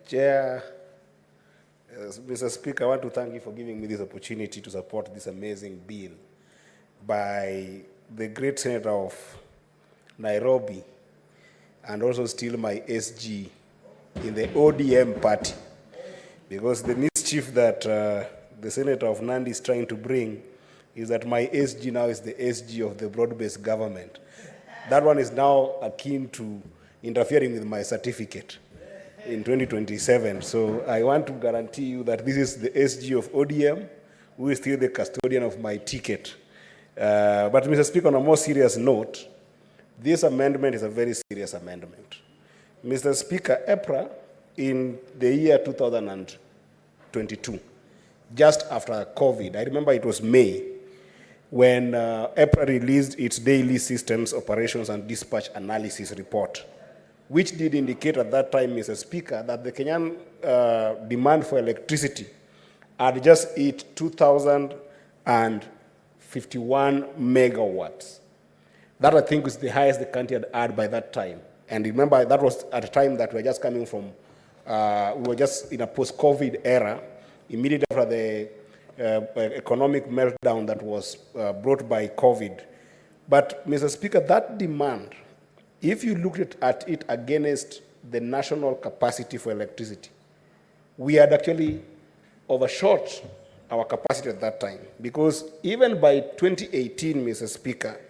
Chair, Mr. Speaker, I want to thank you for giving me this opportunity to support this amazing bill by the great senator of Nairobi and also still my SG in the ODM party. Because the mischief that the senator of Nandi is trying to bring is that my SG now is the SG of the broad-based government. That one is now akin to interfering with my certificate in 2027. So I want to guarantee you that this is the SG of ODM, who is still the custodian of my ticket. But Mr. Speaker, on a more serious note, this amendment is a very serious amendment. Mr. Speaker, EPRA, in the year 2022, just after COVID, I remember it was May, when EPRA released its daily systems, operations, and dispatch analysis report, which did indicate at that time, Mr. Speaker, that the Kenyan demand for electricity had just hit 2,051 megawatts. That, I think, is the highest the country had by that time. And remember, that was at a time that we were just coming from, we were just in a post-COVID era, immediately after the economic meltdown that was brought by COVID. But, Mr. Speaker, that demand, if you looked at it against the national capacity for electricity, we had actually overshot our capacity at that time. Because even by 2018, Mr. Speaker,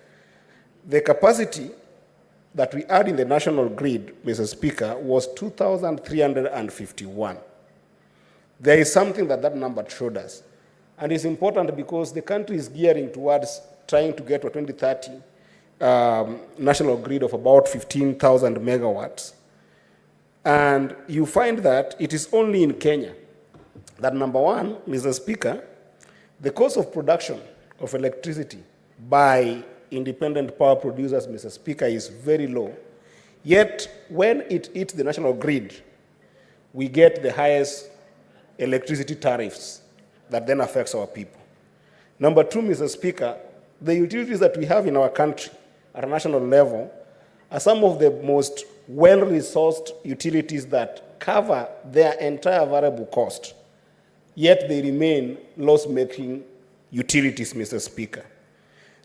the capacity that we had in the national grid, Mr. Speaker, was 2,351. There is something that number showed us. And it's important because the country is gearing towards trying to get to a 2030 national grid of about 15,000 megawatts. And you find that it is only in Kenya that, number one, Mr. Speaker, the cost of production of electricity by independent power producers, Mr. Speaker, is very low. Yet, when it hits the national grid, we get the highest electricity tariffs that then affects our people. Number two, Mr. Speaker, the utilities that we have in our country at a national level are some of the most well-resourced utilities that cover their entire variable cost, yet they remain loss-making utilities, Mr. Speaker.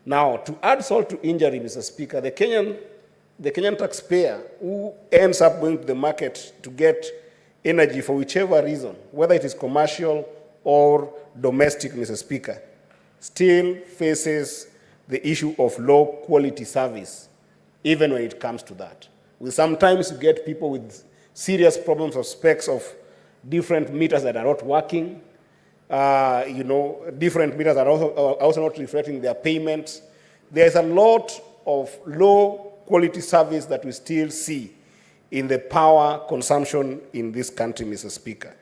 Now, to add salt to injury, Mr. Speaker, the Kenyan taxpayer who ends up going to the market to get energy for whichever reason, whether it is commercial or domestic, Mr. Speaker, still faces the issue of low quality service, even when it comes to that. We sometimes get people with serious problems of specs of different meters that are not working, different meters are also not reflecting their payments. There's a lot of low quality service that we still see in the power consumption in this country, Mr. Speaker.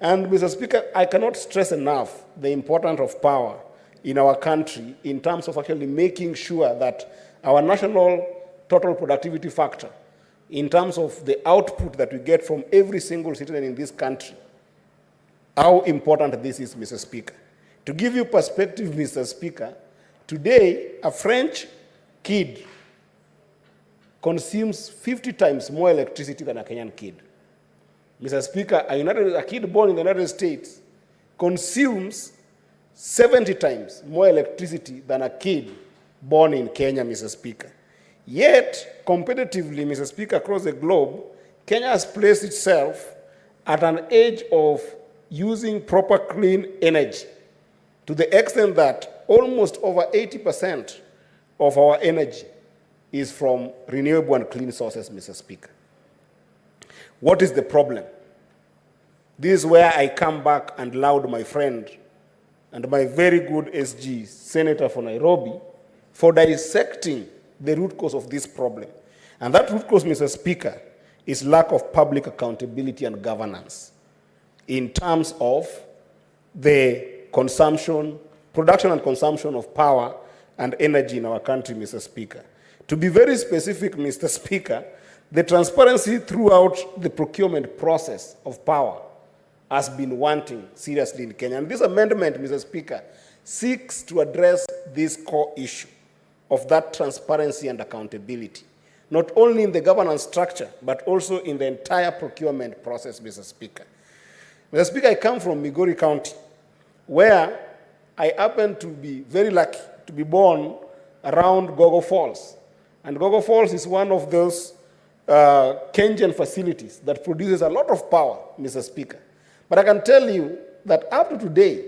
And, Mr. Speaker, I cannot stress enough the importance of power in our country in terms of actually making sure that our national total productivity factor, in terms of the output that we get from every single citizen in this country, how important this is, Mr. Speaker. To give you perspective, Mr. Speaker, today a French kid consumes 50 times more electricity than a Kenyan kid. Mr. Speaker, a kid born in the United States consumes 70 times more electricity than a kid born in Kenya, Mr. Speaker. Yet, competitively, Mr. Speaker, across the globe, Kenya has placed itself at an edge of using proper clean energy to the extent that almost over 80% of our energy is from renewable and clean sources, Mr. Speaker. What is the problem? This is where I come back and laud my friend and my very good SG, Senator for Nairobi, for dissecting the root cause of this problem. And that root cause, Mr. Speaker, is lack of public accountability and governance in terms of the consumption, production and consumption of power and energy in our country, Mr. Speaker. To be very specific, Mr. Speaker, the transparency throughout the procurement process of power has been wanting seriously in Kenya. And this amendment, Mr. Speaker, seeks to address this core issue of that transparency and accountability. not only in the governance structure, but also in the entire procurement process, Mr. Speaker. Mr. Speaker, I come from Migori County, where I happen to be very lucky to be born around Gogo Falls. And Gogo Falls is one of those Kenyan facilities that produces a lot of power, Mr. Speaker. But I can tell you that up to today,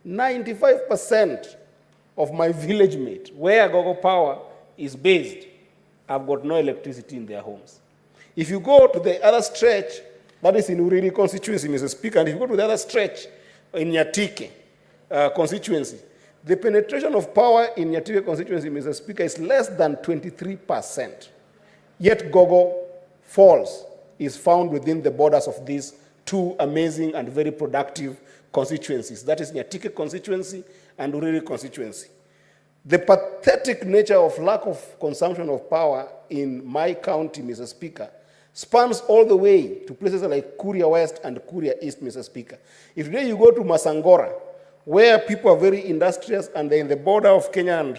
95% of my village mate, where Gogo Power is based, have got no electricity in their homes. If you go to the other stretch, that is in Uriri constituency, Mr. Speaker, and if you go to the other stretch in Nyatike constituency, the penetration of power in Nyatike constituency, Mr. Speaker, is less than 23%. Yet Gogo Falls is found within the borders of these two amazing and very productive constituencies. That is Nyatike constituency and Uriri constituency. The pathetic nature of lack of consumption of power in my county, Mr. Speaker, spans all the way to places like Kuria West and Kuria East, Mr. Speaker. If today you go to Masangora, where people are very industrious and they're in the border of Kenya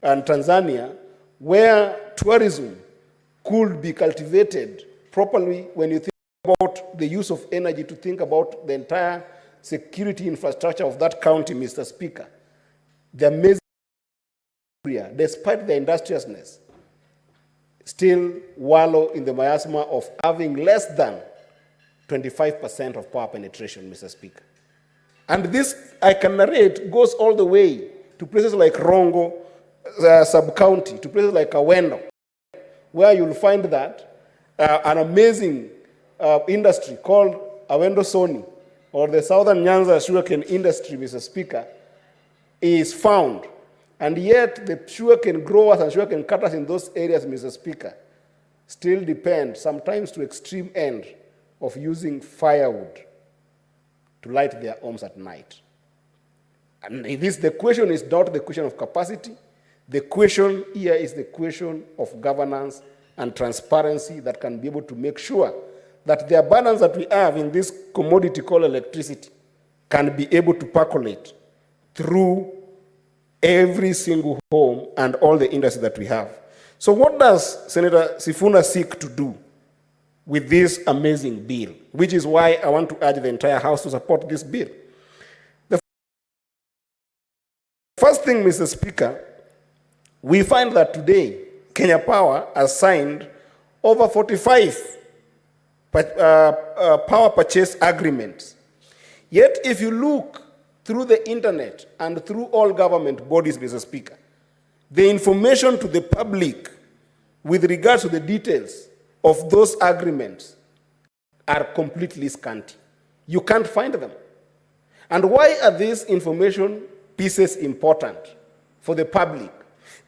and Tanzania, where tourism could be cultivated properly when you think about the use of energy to think about the entire security infrastructure of that county, Mr. Speaker, the amazing area, despite their industriousness, still wallow in the miasma of having less than 25% of power penetration, Mr. Speaker. And this, I can narrate, goes all the way to places like Rongo sub-county, to places like Awendo, where you'll find that an amazing industry called Awendo Soni, or the Southern Nyanza sugarcane industry, Mr. Speaker, is found. And yet the sugarcane growers and sugarcane cutters in those areas, Mr. Speaker, still depend, sometimes to extreme end, of using firewood to light their homes at night. And the question is not the question of capacity. The question here is the question of governance and transparency that can be able to make sure that the abundance that we have in this commodity called electricity can be able to percolate through every single home and all the industry that we have. So what does Senator Sifuna seek to do with this amazing bill? Which is why I want to urge the entire House to support this bill. The first thing, Mr. Speaker, we find that today Kenya Power has signed over 45 power purchase agreements. Yet if you look through the internet and through all government bodies, Mr. Speaker, the information to the public with regards to the details of those agreements are completely scanty. You can't find them. And why are these information pieces important for the public?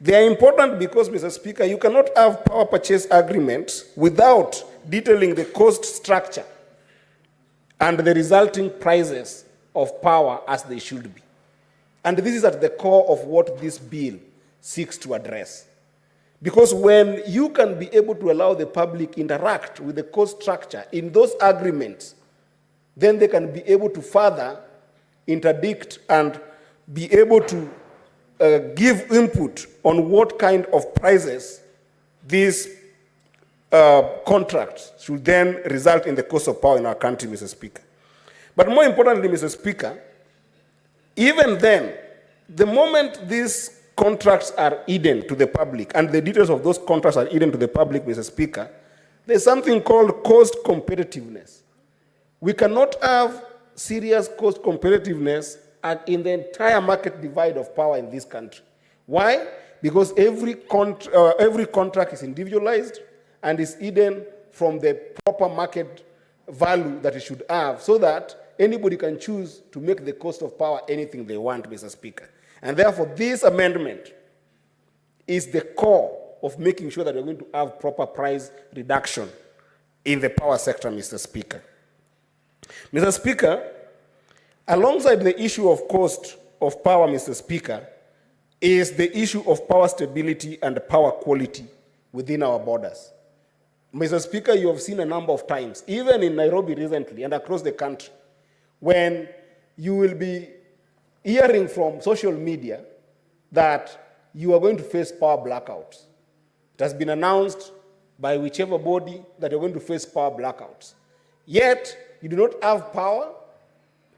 They are important because, Mr. Speaker, you cannot have power purchase agreements without detailing the cost structure and the resulting prices of power as they should be. And this is at the core of what this bill seeks to address. Because when you can be able to allow the public interact with the cost structure in those agreements, then they can be able to further interdict and be able to give input on what kind of prices these contracts should then result in the cost of power in our country, Mr. Speaker. But more importantly, Mr. Speaker, even then, the moment these contracts are hidden to the public, and the details of those contracts are hidden to the public, Mr. Speaker, there's something called cost competitiveness. We cannot have serious cost competitiveness in the entire market divide of power in this country. Why? Because every contract is individualized and is hidden from the proper market value that it should have, so that anybody can choose to make the cost of power anything they want, Mr. Speaker. And therefore, this amendment is the core of making sure that we're going to have proper price reduction in the power sector, Mr. Speaker. Mr. Speaker, alongside the issue of cost of power, Mr. Speaker, is the issue of power stability and power quality within our borders. Mr. Speaker, you have seen a number of times, even in Nairobi recently and across the country, when you will be hearing from social media that you are going to face power blackouts. It has been announced by whichever body that you're going to face power blackouts. Yet, you do not have power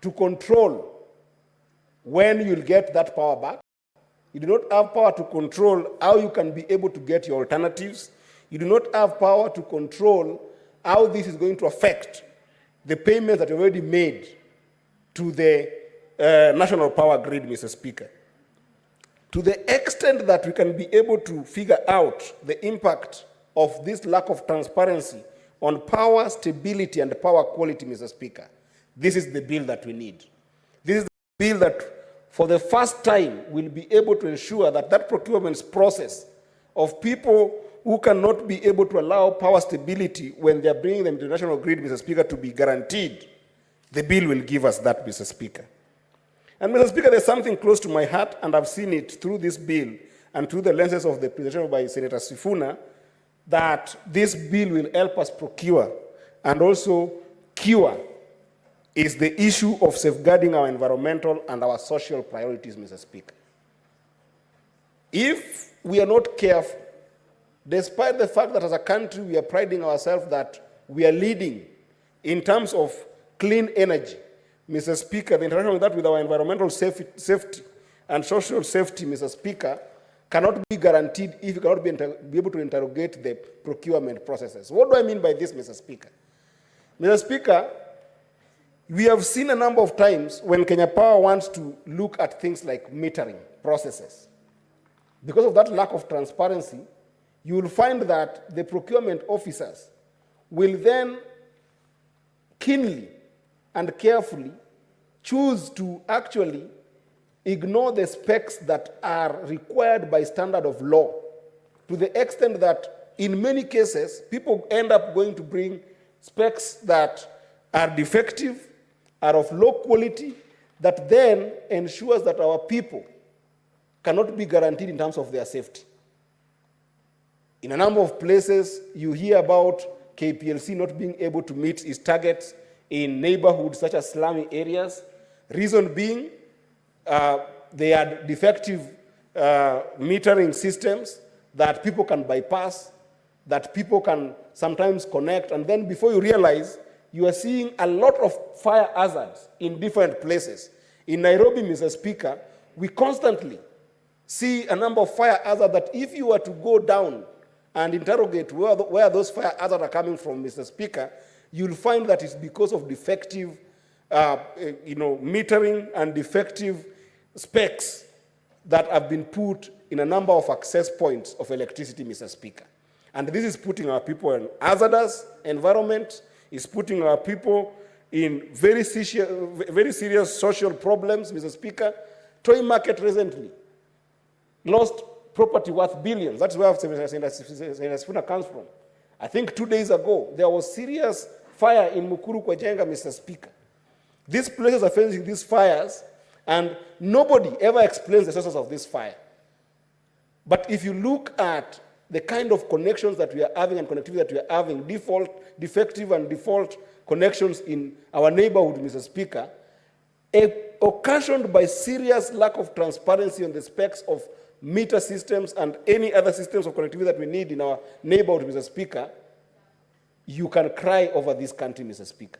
to control when you'll get that power back. You do not have power to control how you can be able to get your alternatives. You do not have power to control how this is going to affect the payments that you already made to the national power grid, Mr. Speaker. To the extent that we can be able to figure out the impact of this lack of transparency on power stability and power quality, Mr. Speaker, this is the bill that we need. This is the bill that, for the first time, will be able to ensure that that procurement process of people who cannot be able to allow power stability when they're bringing them to the national grid, Mr. Speaker, to be guaranteed. The bill will give us that, Mr. Speaker. And Mr. Speaker, there's something close to my heart, and I've seen it through this bill and through the lenses of the presentation by Senator Sifuna, that this bill will help us procure and also cure is the issue of safeguarding our environmental and our social priorities, Mr. Speaker. If we are not careful, despite the fact that as a country we are priding ourselves that we are leading in terms of clean energy, Mr. Speaker, the interaction with that with our environmental safety and social safety, Mr. Speaker, cannot be guaranteed if you cannot be able to interrogate the procurement processes. What do I mean by this, Mr. Speaker? Mr. Speaker, we have seen a number of times when Kenya Power wants to look at things like metering processes. Because of that lack of transparency, you will find that the procurement officers will then keenly and carefully choose to actually ignore the specs that are required by standard of law, to the extent that in many cases, people end up going to bring specs that are defective, are of low quality, that then ensures that our people cannot be guaranteed in terms of their safety. In a number of places, you hear about KPLC not being able to meet its targets in neighborhoods such as slummy areas. Reason being, they are defective metering systems that people can bypass, that people can sometimes connect, and then before you realize, you are seeing a lot of fire hazards in different places. In Nairobi, Mr. Speaker, we constantly see a number of fire hazards that if you were to go down and interrogate where those fire hazards are coming from, Mr. Speaker, you'll find that it's because of defective metering and defective specs that have been put in a number of access points of electricity, Mr. Speaker. And this is putting our people in hazardous environment, is putting our people in very serious social problems, Mr. Speaker. Toy market recently lost property worth billions. That's where Senator Sifuna comes from. I think 2 days ago, there was serious fire in Mukuru Kwejenga, Mr. Speaker. These places are facing these fires, and nobody ever explains the sources of this fire. But if you look at the kind of connections that we are having and connectivity that we are having, defective and default connections in our neighborhood, Mr. Speaker, occasioned by serious lack of transparency on the specs of meter systems and any other systems of connectivity that we need in our neighborhood, Mr. Speaker, you can cry over this country, Mr. Speaker.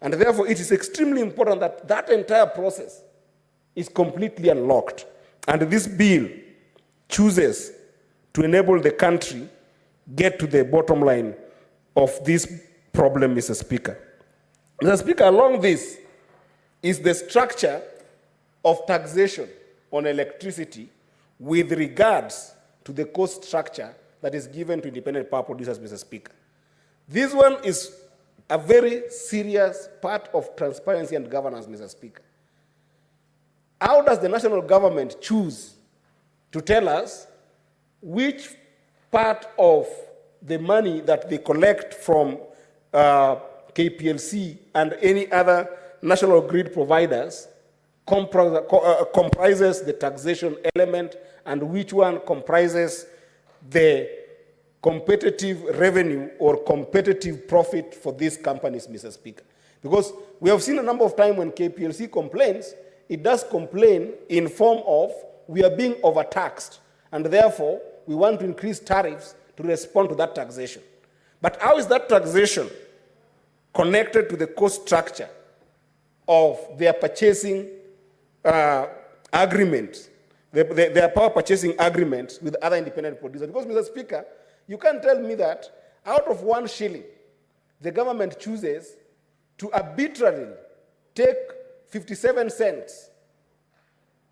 And therefore, it is extremely important that that entire process is completely unlocked. And this bill chooses to enable the country get to the bottom line of this problem, Mr. Speaker. Mr. Speaker, along this is the structure of taxation on electricity with regards to the cost structure that is given to independent power producers, Mr. Speaker. This one is a very serious part of transparency and governance, Mr. Speaker. How does the national government choose to tell us which part of the money that they collect from KPLC and any other national grid providers comprises the taxation element and which one comprises the competitive revenue or competitive profit for these companies, Mr. Speaker? Because we have seen a number of times when KPLC complains, it does complain in form of we are being overtaxed, and therefore we want to increase tariffs to respond to that taxation. But how is that taxation connected to the cost structure of their purchasing agreements, their power purchasing agreements with other independent producers? Because, Mr. Speaker, you can't tell me that out of 1 shilling, the government chooses to arbitrarily take 57 cents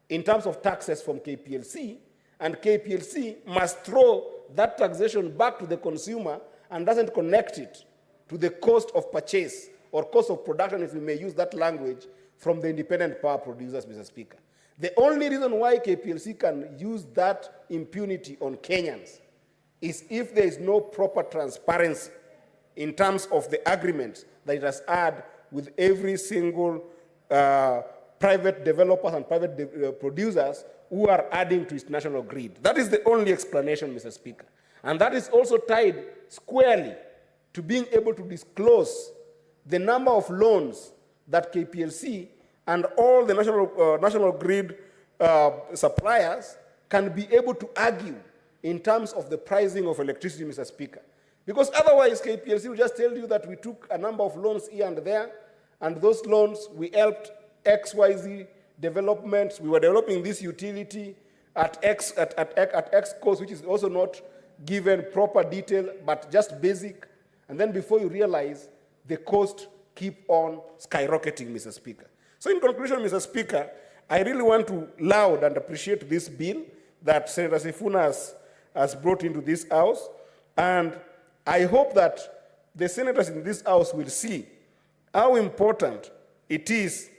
in terms of taxes from KPLC, and KPLC must throw that taxation back to the consumer and doesn't connect it to the cost of purchase or cost of production, if we may use that language, from the independent power producers, Mr. Speaker. The only reason why KPLC can use that impunity on Kenyans is if there is no proper transparency in terms of the agreements that it has had with every single private developers and private producers who are adding to its national grid. That is the only explanation, Mr. Speaker. And that is also tied squarely to being able to disclose the number of loans that KPLC and all the national grid suppliers can be able to argue in terms of the pricing of electricity, Mr. Speaker. Because otherwise, KPLC will just tell you that we took a number of loans here and there, and those loans, we helped XYZ developments. We were developing this utility at X cost, which is also not given proper detail, but just basic. And then before you realize, the cost keep on skyrocketing, Mr. Speaker. So in conclusion, Mr. Speaker, I really want to laud and appreciate this bill that Senator Sifuna has brought into this House. And I hope that the senators in this House will see how important it is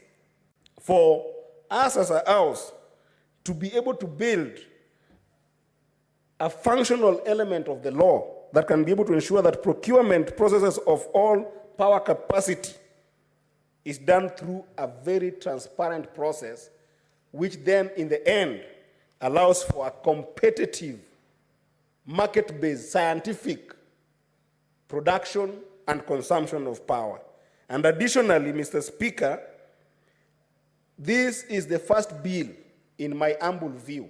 for us as a House to be able to build a functional element of the law that can be able to ensure that procurement processes of all power capacity is done through a very transparent process, which then in the end allows for a competitive, market-based, scientific production and consumption of power. And additionally, Mr. Speaker, this is the first bill, in my humble view,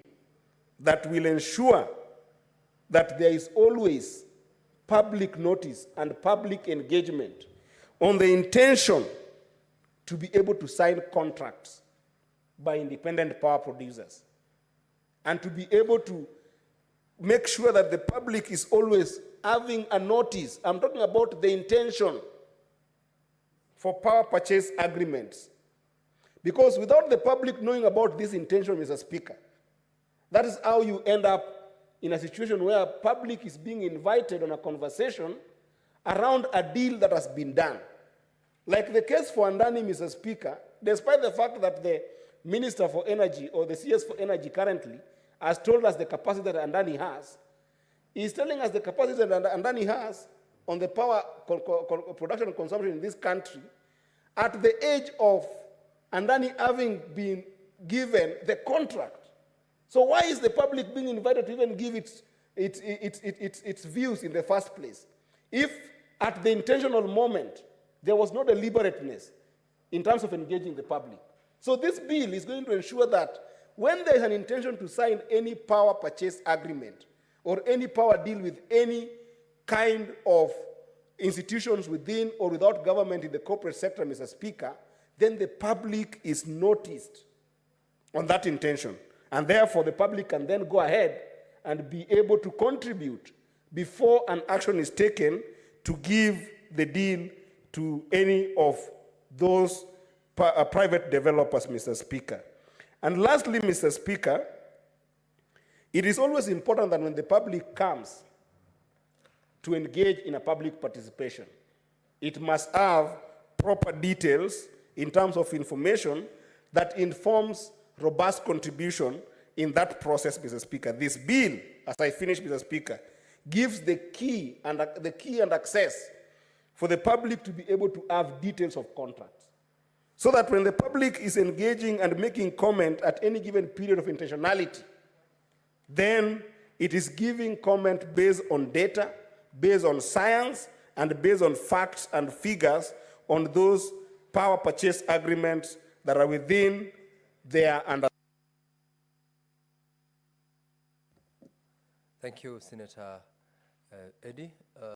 that will ensure that there is always public notice and public engagement on the intention to be able to sign contracts by independent power producers, and to be able to make sure that the public is always having a notice. I'm talking about the intention for power purchase agreements. Because without the public knowing about this intention, Mr. Speaker, that is how you end up in a situation where public is being invited on a conversation around a deal that has been done. Like the case for Andani, Mr. Speaker, despite the fact that the Minister for Energy or the CS for Energy currently has told us the capacity that Andani has, he's telling us the capacity that Andani has on the power production and consumption in this country at the age of Andani having been given the contract. So why is the public being invited to even give its views in the first place? If at the intentional moment, there was no deliberateness in terms of engaging the public. So this bill is going to ensure that when there is an intention to sign any power purchase agreement or any power deal with any kind of institutions within or without government in the corporate sector, Mr. Speaker, then the public is noticed on that intention. And therefore, the public can then go ahead and be able to contribute before an action is taken to give the deal to any of those private developers, Mr. Speaker. And lastly, Mr. Speaker, it is always important that when the public comes to engage in a public participation, it must have proper details in terms of information that informs robust contribution in that process, Mr. Speaker. This bill, as I finish, Mr. Speaker, gives the key and access for the public to be able to have details of contracts. So that when the public is engaging and making comment at any given period of intentionality, then it is giving comment based on data, based on science, and based on facts and figures on those power purchase agreements that are within their understanding. Thank you, Senator Eddy,